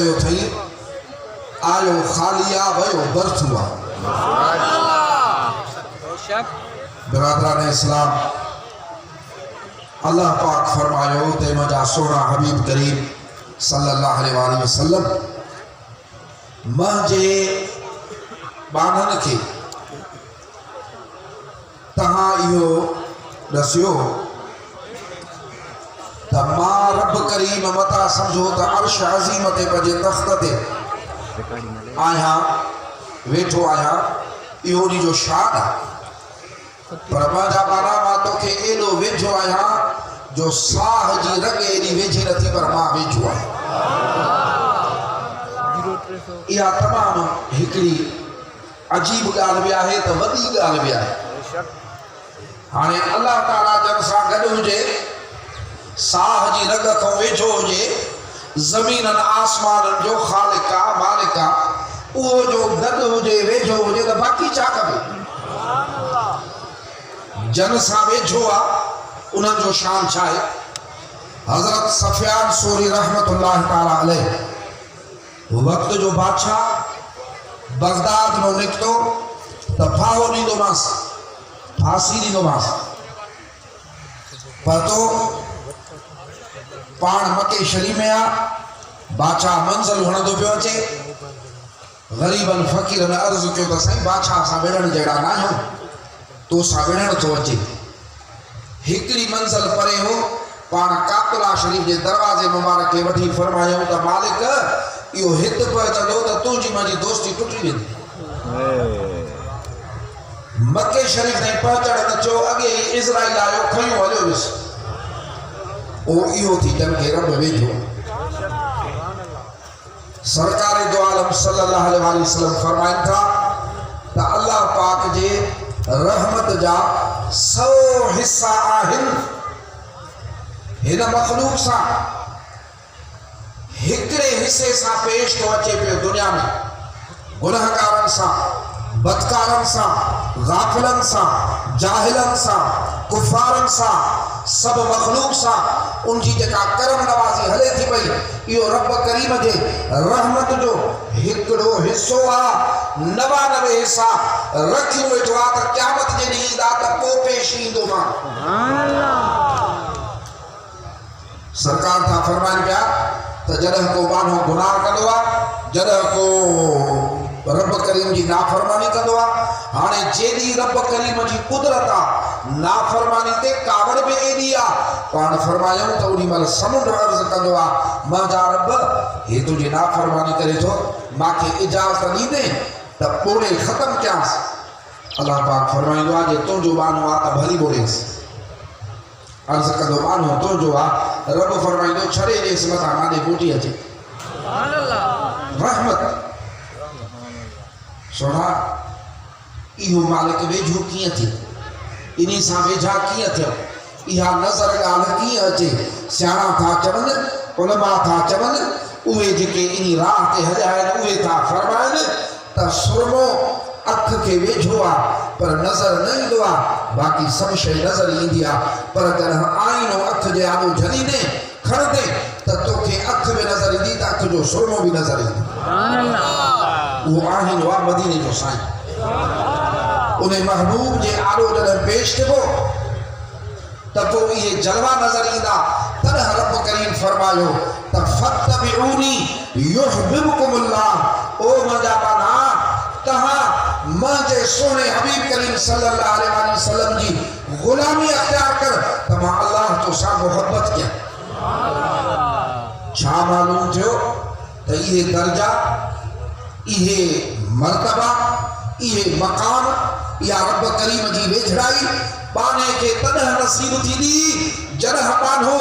कयो थई आयो खालिया वयो बरथुआ। बिरादरान इस्लाम, अल्लाह पाक फरमायो ते मजा सोना हबीब करीम सल्लल्लाहु अलैहि वसल्लम मुझे बानन के तहां इहो दसियो त मां रब करीम मता समझो त अर्श अज़ीम ते पंहिंजे तख्त ते आया वेठो आया, इहो नी जो शान आहे। पर मुंहिंजा बाना मां तोखे एॾो वेझो आहियां जो साह जी रग एॾी वेझी नथी, पर मां वेझो आहियां। इहा तमामु हिकिड़ी अजीब ॻाल्हि बि आहे त वॾी ॻाल्हि बि आहे। हाणे अल्लाह ताला जन सां गॾु हुजे, साह जी रग खां वेझो हुजे, ज़मीननि आसमाननि जो ख़ालिक आहे, मालिक आहे, उहो जो गॾु हुजे, वेझो हुजे त बाक़ी छा कबे? जन सां वेझो आहे, उन्हनि जो शान छा आहे? हज़रत सफियान सूरी रहमतुल्लाह ताला अलैह वक़्त जो बादशाह बगदाद में निकितो त फाहो ॾींदोमांसि, फांसी ॾींदोमांसि। पतो पाण मके शरीफ़ में आहे, बादशाह मंज़िल हणंदो पियो अचे। ग़रीबनि फ़क़ीरनि अर्ज़ु कयो त साईं बादशाह सां विढ़ण जहिड़ा न आहियूं, तो सां विढ़ण थो अचे। हिकिड़ी मंज़िल परे हो, पाण कातला शरीफ़ जे दरवाज़े मुबारक खे वठी फरमायूं त मालिक इहो हिते पहुचंदो त तुंहिंजी मुंहिंजी दोस्ती टुटी वेंदी। मके शरीफ़ ताईं पहुचण त चयो अॻे ई इज़राइल आयो, खयूं हलियो ॾिस। ओ इहो थी जन खे रब वेझो। सरकार दो आलम सल्लल्लाहु अलैहि वसल्लम फरमाइनि था त अल्लाह पाक जे रहमत जा 100 हिस्सा आहिनि हिन मखलूक सां। हिकिड़े हिस्से सां पेश थो अचे पियो दुनिया में, गुनहगारनि सां, बदकारनि सां, गाफ़िलनि सां, जाहिलनि सां, कुफारनि सां, सभु मखलूक सां उनजी जेका करम नवाज़ी हले थी पई, इहो रब करीम जे रहमत जो हिकिड़ो हिस्सो आहे। 99 हिस्सा रखियो वेठो आहे त क़यामत जे ॾींहुं ईंदा त पोइ पेश ईंदो मां। सरकार था फरमाइनि पिया त जॾहिं को माण्हू गुनाह कंदो आहे, जॾहिं को रब करीम जी नाफरमानी कंदो आहे, हाणे जेॾी रब करीम जी कुदरत आहे, नाफरमानी ते कावड़ बि एॾी आहे। पाण फरमायूं त ओॾी महिल समुंड अर्ज़ु कंदो आहे, मुंहिंजा रब हे तुंहिंजी नाफरमानी करे थो, मूंखे इजाज़त ॾींदे त ॿोड़े ख़तमु कयांसि। अलाह पाक फरमाईंदो आहे जे तुंहिंजो बानो आहे त भली ॿोड़ेसि। अर्ज़ु कंदो बानो तुंहिंजो आहे, रब फरमाईंदो छॾे ॾेसि मथां मां ॾे बूटी अचे। रहमत सोना इहो मालिक वेझो कीअं थियो, इन सां वेझा कीअं थियो, इहा नज़र ॻाल्हि कीअं अचे? सियाणा था चवनि, उलमा था चवनि, उहे जेके इन राह ते हलिया आहिनि उहे था फरमाइनि त सुरमो अख खे वेझो आहे पर नज़र न ईंदो आहे, बाक़ी सभु शइ नज़र ईंदी आहे। पर जॾहिं आईनो अख जे आॾो झलींदे खणंदे त तोखे अख में नज़र ईंदी त अख जो सुरमो बि नज़र ईंदो। उहो आहिनो आहे मदीने जो साईं। उन महबूब जे आॾो जॾहिं पेश थिबो त पोइ इहे जलवा नज़र ईंदा। तॾहिं रब करीम फरमायो त फत्तबिऊनी युहब्बुकुमुल्लाह, ओ मुंहिंजा बाना तहां मुंहिंजे सोने हबीब करीम सल्लल्लाहु अलैहि वसल्लम जी गुलामी अख्तियार कर त मां अल्लाह तो सां मोहब्बत कयां। छा मालूम थियो त इहे दर्जा, इहे मर्तबा, इहे मकाम, इहा रब करीम जी वेझड़ाई बाने के तॾहिं नसीब थींदी जॾहिं बानो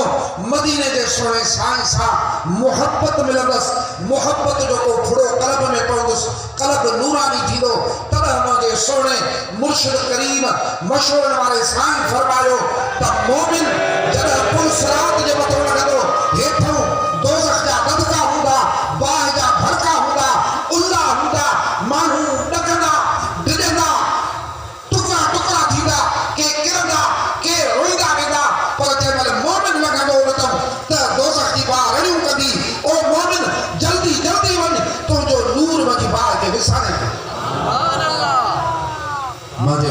मदीने जे सोने साईं सां मोहब्बत मिलंदसि। मोहब्बत जो को फुड़ो क़ल्ब में पवंदुसि, क़ल्ब नूरानी थींदो। तॾहिं मुंहिंजे सोने मुर्शिद करीम मशवरनि वारे साईं फरमायो त मोमिन जॾहिं पुलसरात जे मथां लॻंदो, हेठों दोज़ख जा ददका हूंदा, बाहि जा भड़का हूंदा, उल्ला हूंदा, माण्हू ॾकंदा, डिॼंदा, टुकड़ा टुकड़ा थींदा, के किरंदा, के रोईंदा वेंदा। पर जंहिं महिल मोमिन लॻंदो उन त दोज़ख जी बाहि रड़ियूं कंदी, ओ मोमिन जल्दी जल्दी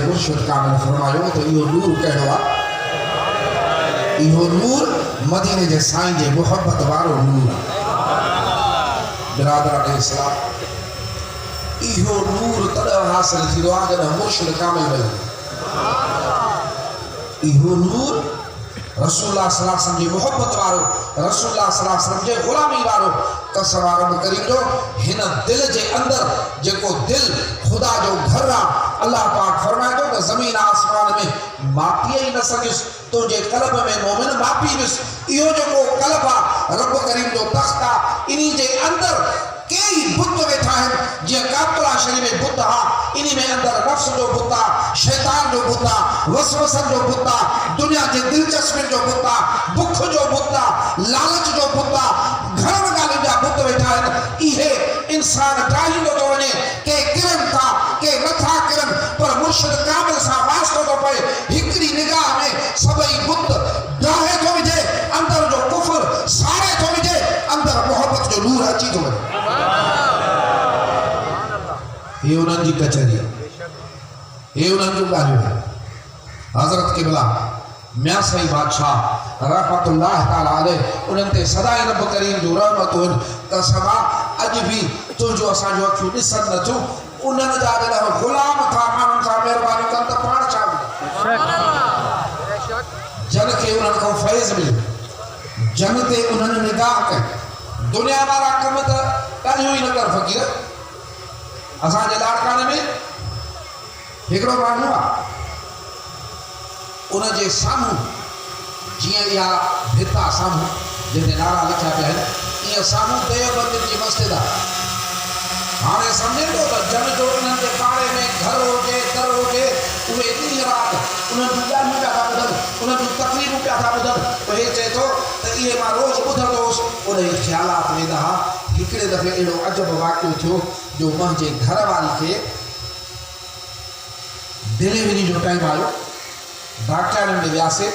मुर्शिद कामिल फरमायो तो इहो नूर कहिड़ो आहे? इहो नूर मदीने जे साईं जे मोहब्बत वारो नूर आहे। बिरादरान इस्लाम, इहो नूर तॾहिं हासिल थींदो आहे जॾहिं मुर्शिद कामिल मिले। इहो नूर रसूलुल्लाह सल्लल्लाहु अलैहि वसल्लम जी मोहब्बत वारो, रसूलुल्लाह सल्लल्लाहु अलैहि वसल्लम जे गुलामी वारो कसम रब करीम जो हिन दिल जे अंदर जेको दिल खुदा जो घर आहे, अल्लाह पाक फरमाए थो त ज़मीन आसमान में मापी ही न सघिस, तुंहिंजे क़ल्ब में मोमिन मापी ॾिस। इहो जेको क़ल्ब आहे रब करीम जो तख़्त आहे, इन्ही जे अंदर कई बुत वेठा आहिनि। जीअं कातुला शरीर में बुत आहे, इन्ही में अंदर नफ्स जो बुत आहे, शैतान जो बुत आहे, वसवसन जो बुत आहे, दुनिया जे दिलचस्पियुनि जो बुत आहे, बुख जो बुत आहे, लालच जो बुत आहे, घणनि ॻाल्हियुनि जा बुत वेठा आहिनि। इहे इंसान टाहींदो थो वञे, के किरनि था, के नथा किरनि, पर मुर्शिद कामिल सां वास्तो थो पए। हिकिड़ी निगाह में सभई बुत डाहे थो विझे, अंदर जो कुफर साड़े थो विझे, अंदर मोहब्बत जो नूर अची थो वञे। ये उन्हनि जी कचहरी आहे, ये उन्हनि जूं ॻाल्हियूं आहिनि। हज़रत क़िबला मियां साईं बादशाह रहमतुल्लाह ताला अलैह उन्हनि ते सदाई रब करीम जो रहमतूं आहिनि त सभा अॼु बि तुंहिंजो असांजो अखियूं ॾिसनि नथियूं। उन्हनि जा जॾहिं ग़ुलाम था माण्हुनि सां महिरबानी कनि त पाण छा जन खे उन्हनि खां फैज़ मिलियो, जन ते उन्हनि निगाह कई। दुनिया वारा कम त ॻाल्हियूं ई न कर फ़क़ीर। असांजे लाड़काने में हिकिड़ो माण्हू आहे, उनजे साम्हूं जीअं इहा भित आहे साम्हूं जंहिंते नारा लिखिया पिया आहिनि, ईअं साम्हूं देवबंद जी मस्जिद आहे। हाणे सम्झे थो त जन जो उन्हनि जे पाड़े में घर हुजे दर हुजे, उहे ॾींहुं राति उन्हनि जूं ॻाल्हियूं पिया था ॿुधनि, उन्हनि जूं तकलीफ़ूं पिया था ॿुधनि। पोइ हे चए थो त इहे मां रोज़ु ॿुधंदो हुउसि। उन ई ख़्यालात वेंदा हुआ। हिकिड़े दफ़े अहिड़ो अजब वाक़ियो थियो जो मुंहिंजे घर वारी खे डिलीवरी जो टाइम आयो, डॉक्टरनि ॾे वियासीं,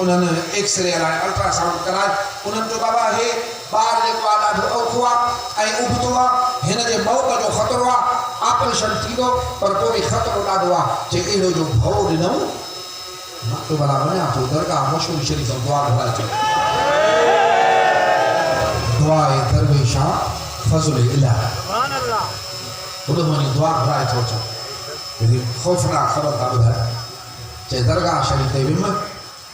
उन्हनि एक्सरे हलाए अल्ट्रासाउंड कराए, उन्हनि जो बाबा हे ॿार जेको आहे ॾाढो औखो आहे ऐं उबतो आहे, हिन जे मौत जो ख़तरो आहे, ऑपरेशन थींदो पर पोइ बि ख़तरो ॾाढो आहे। जे अहिड़ो जो भउ ॾिनऊं, मां तो भला वञा थो दरगाह मशहूर शरीफ़ दुआ घुराए थो। दुआए दरवेशां फज़ल इलाह, खुद वञी दुआ घुराए थो अचो। हेॾी ख़ौफ़नाक ख़बर था ॿुधाए। चए दरगाह शरीफ़ ते वियुमि,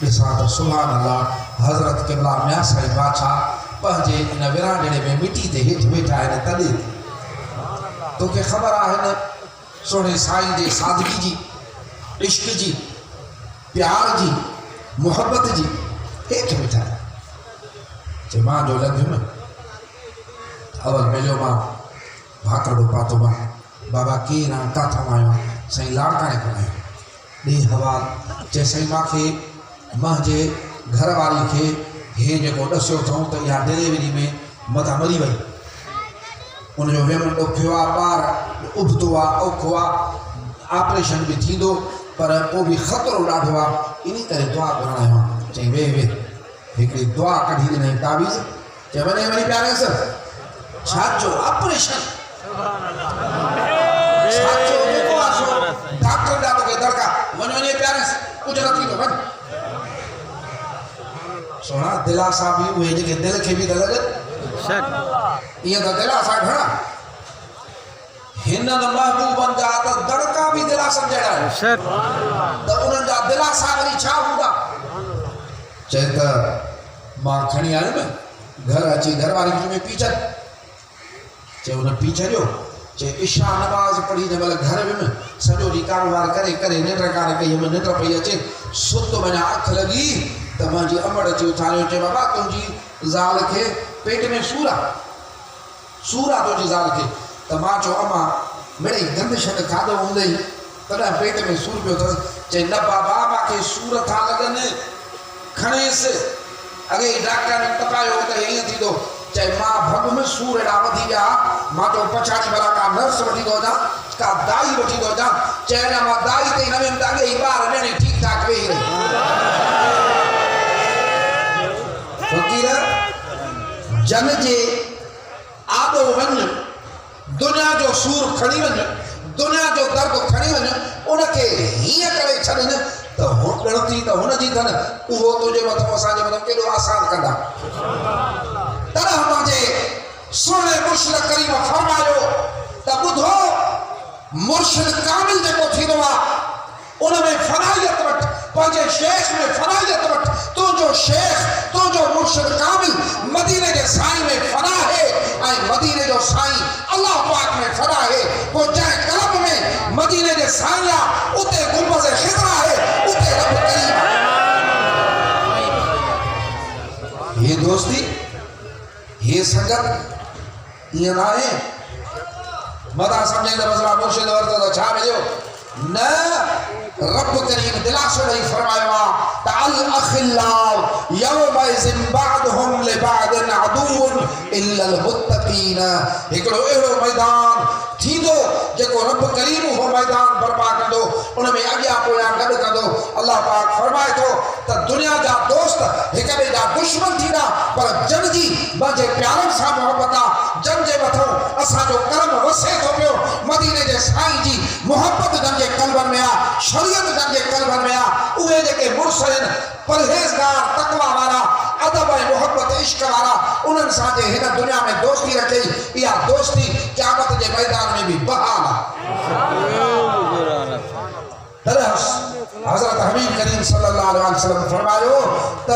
ॾिसां त सुभान अल्लाह हज़रत क़िबला मियां साईं बादशाह पंहिंजे इन विरांडे में मिटी ते हेठि वेठा आहिनि। तॾहिं तोखे ख़बर आहे न सोणे साईं जे सादगी जी, इश्क जी, प्यार जी, मोहब्बत जी हेठि वेठा आहिनि। चए मां जो लॻियुमि, अवल मिलियो मां भाकड़ो पातो मां, बाबा केरु आहे, किथां आयो आहे? साईं लाड़काणे खां आहियो। ॾे हवाल। चए साईं मूंखे मुंहिंजे घर वारी खे हे जेको ॾसियो अथऊं त इहा डिलीवरी में मथां मरी वई, उनजो वेमण ॾुखियो आहे, ॿार उबतो आहे, औखो आहे, ऑपरेशन बि थींदो पर पोइ बि ख़तरो ॾाढो आहे, इन करे दुआ घुरण आयो आहे। चई वेह वेह। हिकिड़ी दुआ कढी ॾिनई तावीज़। चए वञे वरी प्यारेसि छा जो ऑपरेशन, डॉक्टर ॾा तोखे दरकार वञे प्यारेसि, कुझु न थींदो वञ। सोना दिलासा बि उहे जेके दिलि खे बि त लॻनि, ईअं त दिलासा घणा हिननि महबूबनि जा त दड़का बि दिलासनि जहिड़ा आहिनि, त उन्हनि जा दिलासा वरी छा हूंदा। चए त मां खणी आयुमि घर अची घरवारी में पी छॾ। चए उन पी छॾियो। चए इशा नमाज़ पढ़ी जंहिं महिल घर वियुमि, सॼो ॾींहुं कारोबार करे करे निंड कान कई, निंड पई अचे, सुत वञा अखि लॻी त मुंहिंजी अमड़ अची उथारियो। चए बाबा तुंहिंजी ज़ाल खे पेट में सूर आहे, सूर आहे तुंहिंजी ज़ाल खे। त मां चयो अमा मिड़ई गंद शंद खाधो हूंदई तॾहिं पेट में सूर पियो अथसि। चए न बाबा मूंखे सूर था लॻनि, खणेसि। अॻे ई डॉक्टर ने तपायो त हीअं थींदो। चए मां भॻ में सूर एॾा वधी विया, मां चयो पछाड़ी भला का नर्स वठी थो वञा, का दाई वठी थो वञा। चए न मां दाई ते न वियुमि त अॻे ई ॿार ॼणे ठीकु ठाक वेही रही। फ़क़ीर जन जे आॾो वञ, दुनिया जो सूर खणी वञ, दुनिया जो दर्द खणी वञ उनखे हीअं करे छॾनि त गणती त हुनजी अथनि उहो तुंहिंजे मथां असांजे मथां केॾो आसान कंदा। तॾहिं मुंहिंजे सुहिणे मुर्शिद करीम फरमायो त ॿुधो मुर्शिद कामिल जेको थींदो आहे उन में फनाइयत वटि पंहिंजे शेख में फनाइयत वटि तुंहिंजो शेख तुंहिंजो मुर्शिद कामिल मदीने जे साईं में फना है ऐं मदीने जो साईं अल्लाह पाक में फना है। पोइ जंहिं कलब में मदीने जे साईं आहे उते गुंबज़ ख़िज़रा है उते रब करीम ये दोस्ती ये संगत ईअं न आहे मदा सम्झाईंदा मसला मुर्शिद वरितो त छा मिलियो न रब करीम दिलासो ॾेई फरमायो आहे त अल अखिल्लाउ यौमइज़िन बअदहुम लिबअदिन अदुव्वुन इल्ला अल मुत्तक़ीन। हिकिड़ो अहिड़ो मैदान थींदो जेको रब करीम उहो मैदान बर्पा कंदो उन में अॻियां पोयां गॾु कंदो। अल्लाह पाक फरमाए थो त दुनिया जा दोस्त हिक ॿिए जा दुश्मन थींदा पर जन जी पंहिंजे प्यारनि सां मोहबत आहे जन जे मथां असांजो कर्म वसे थो पियो। मदीने जे साईं जी मोहबत जन जे क़ल्बनि में आहे शरीयत जन जे क़ल्बनि में आहे उहे जेके मुर्स आहिनि परहेज़गार तक़वा वारा अदब ऐं मोहब्बत इश्क वारा उन्हनि सां जे हिन दुनिया में दोस्ती रखे इहा दोस्ती क़यामत जे मैदान में भी बहाल आहे। हज़रत हबीब करीम सल्लल्लाहु अलैहि वसल्लम फरमायो त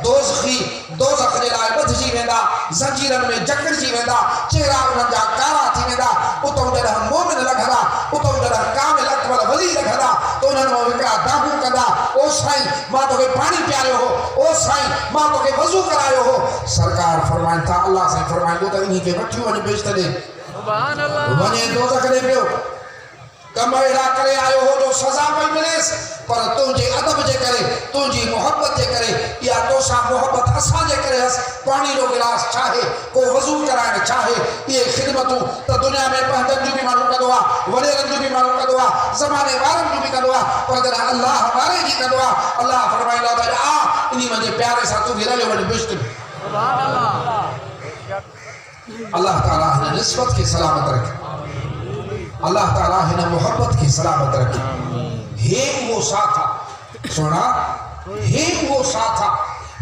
दोज़ख जे लाइ ॿधजी वेंदा ज़ंजीरनि में जकड़जी वेंदा चेहरा उन्हनि जा कारा थी वेंदा उतो जॾहिं मोमिन लॻंदा उतो जॾहिं कामिल अकमल वली लॻंदा त उन्हनि मां हिकिड़ा दाबू कंदा ओ साईं मां तोखे पाणी पियारियो हो ओ साईं मां तोखे वज़ू करायो हो। सरकार फरमाइनि था अल्लाह साईं फरमाईंदो त इन खे वठी वञ बेइज़त ॾे सुभान अल्लाह वञे दोज़ख ॾे पियो कम अहिड़ा करे आयो हो जो सज़ा पई मिलेसि पर तुंहिंजे अदब जे करे तुंहिंजी मोहब्बत जे करे या तोसां मोहब्बत असांजे करे पाणी जो गिलास चाहे को वज़ू कराइण चाहे इहे ख़िदमतूं त दुनिया में पंहिंजनि जूं बि माण्हू कंदो आहे वॾेरनि जूं बि माण्हू कंदो आहे ज़माने वारनि जूं बि कंदो आहे पर जॾहिं अल्लाह वारे जी कंदो आहे अल्लाह फरमाईंदो आहे त आ इन मुंहिंजे प्यारे सां तूं बि रलियो वञ बिश्त अल्लाह ताला हिन निस्बत खे सलामत रखे अल्लाह ताला हिन मोहब्बत की सलामत रखे। हे वो साथा सोना हे वो साथा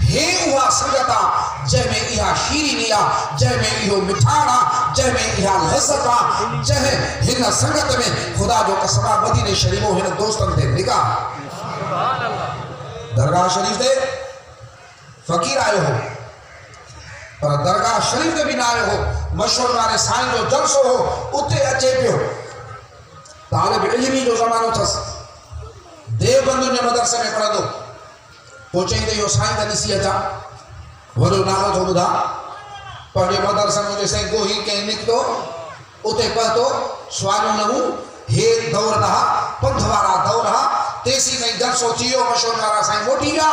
हे उहा संगत आहे जंहिंमें इहा शीरीनी आहे जंहिंमें इहो मिठाण आहे जंहिंमें इहा लज़त आहे जंहिं हिन संगत में ख़ुदा जो कसम आहे मदीने शरीफ़ो हिन दोस्तनि ते निगाह दरगाह शरीफ़ ते फ़कीर आयो हो पर दरगाह शरीफ़ ते बि न आयो हो मशहूर वारे साईं जो जलसो हो उते अचे पियो तालिब इल्मी जो ज़मानो अथसि देवबंद जे मदरसे में पढ़ंदो पोइ चई त इहो साईं त ॾिसी अचां वॾो नालो थो ॿुधा पंहिंजे मदरसे में जेसिताईं गोही कंहिं निकितो उते पहुतो सुवालियूं न हूं हे दौर रहा पंथ वारा दौर रहा तेसी ताईं जलसो थी वियो मशहूर वारा साईं मोटी विया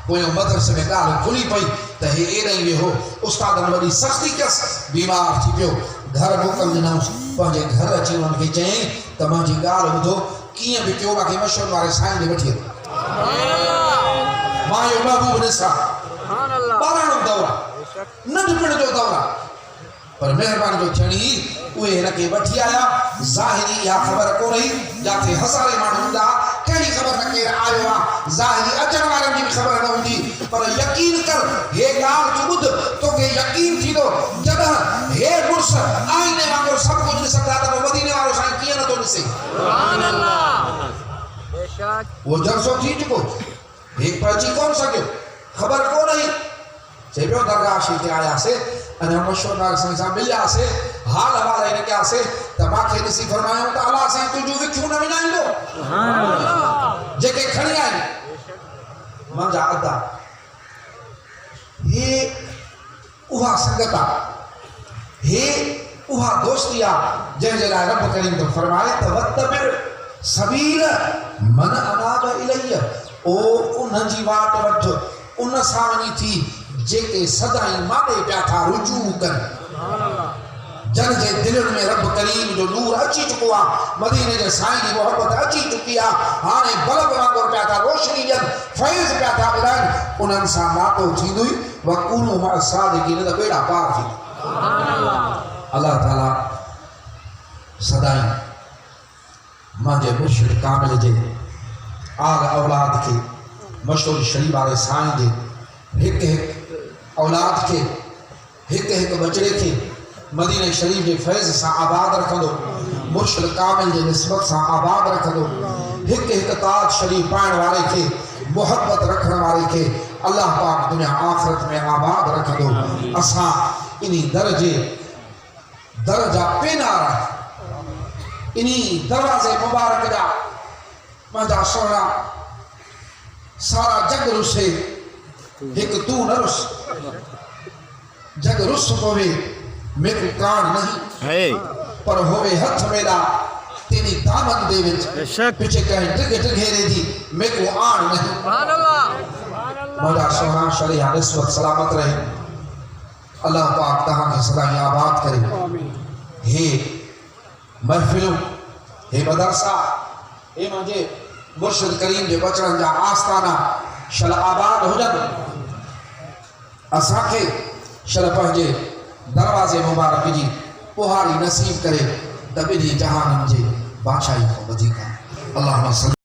पोइ मदरसे में ॻाल्हि खुली पई त हे एॾां ई वेहो उस्तादनि वॾी सख़्ती कयसि बीमार थी पियो घर मोकल ॾिनऊंसि पंहिंजे घर अची उन्हनि खे चयईं त मुंहिंजी ॻाल्हि ॿुधो कीअं बि कयो मूंखे मशहूर वारे साईं ॾे वठी हलो मां इहो महबूब ॾिसां ॿाराणो दौर आहे नंढपिण जो दौर आहे पर महिरबानी जो थियणी उहे हिनखे वठी आया ज़ाहिरी इहा ख़बर कोन हुई जिते हज़ारे माण्हू हूंदा कहिड़ी ख़बर न केरु आयो आहे ज़ाहिरी अचण वारनि जी बि ख़बर न हूंदी पर यकीन कर हे ॻाल्हि तूं ॿुध तोखे यकीन थींदो जॾहिं हे मुर्स आईने वांगुरु सभु कुझु ॾिसंदा त पोइ मदीने वारो साईं कीअं नथो ॾिसे उहो जलसो थी चुको हे पहुची कोन सघियो ख़बर कोन हुई चए पियो दरगाह शरीफ़ ते आयासीं अने मशहूर वारे साईं सां मिलियासीं हाल अहिवाल हिन कयासीं त मूंखे ॾिसी फरमायूं त अलाह साईं तुंहिंजूं विखियूं न विञाईंदो जेके खणी आई मुंहिंजा अदा हे उहा संगत आहे हे उहा दोस्ती आहे जंहिंजे लाइ रब करीम तो फरमाए त वत्तबिर सबील मन अनाब इलैय ओ उन जी वाट वठ उन सां वञी थी जेके सदाई माॾे पिया था रुजू कनि जन जे दिलनि में रब करीम जो नूर अची चुको आहे मदीने जे साईं जी मोहब्बत अची चुकी आहे हाणे बल्ब वांगुरु पिया था रोशनी ॾियनि फैज़ पिया था मिलाइनि उन्हनि सां नातो थींदुई वकूनु मा सादिकीन त बेड़ा पार थी अल्लाह ताला सदाई मांजे मुर्शिद कामिल जे आल औलाद के मशहूर शरीफ वाले साईं दे हिक हिक औलाद के हिक हिक बचड़े के मदीने शरीफ के फैज़ से आबाद रखंदो, मुर्शिद कामिल जे निस्बत से आबाद रखंदो, हिक हिक ताज शरीफ पाइण वाले के मोहब्बत रखण वाले के अल्लाह पाक दुनिया आखिरत में आबाद रखंदो। असां इन्हीं दरजा पेनारा इन्हीं दरवाजे मुबारक जा मुंहिंजा सोना सारा जग रुसे हिक तू न रुस, जग रुस पवे मेरे प्राण नहीं पर होवे हथ मेरा तेरी दामन दे विच पिछे कहीं डिग डिघेरे दी मेरे को आण नहीं। सुभान अल्लाह मौला सोना शरीया निस्बत सलामत रहे, अल्लाह पाक तहां के सदा आबाद करे। हे महफिलों, हे मदरसा, हे मुझे मुर्शिद करीम जे बचड़न जा आस्ताना शल आबाद हुजन, असांखे शल पंहिंजे दरवाजे मुबारक जी पुहारी नसीब करे त ॿिन्ही जहाननि जे बादशाही खां वधीक। अल्लाह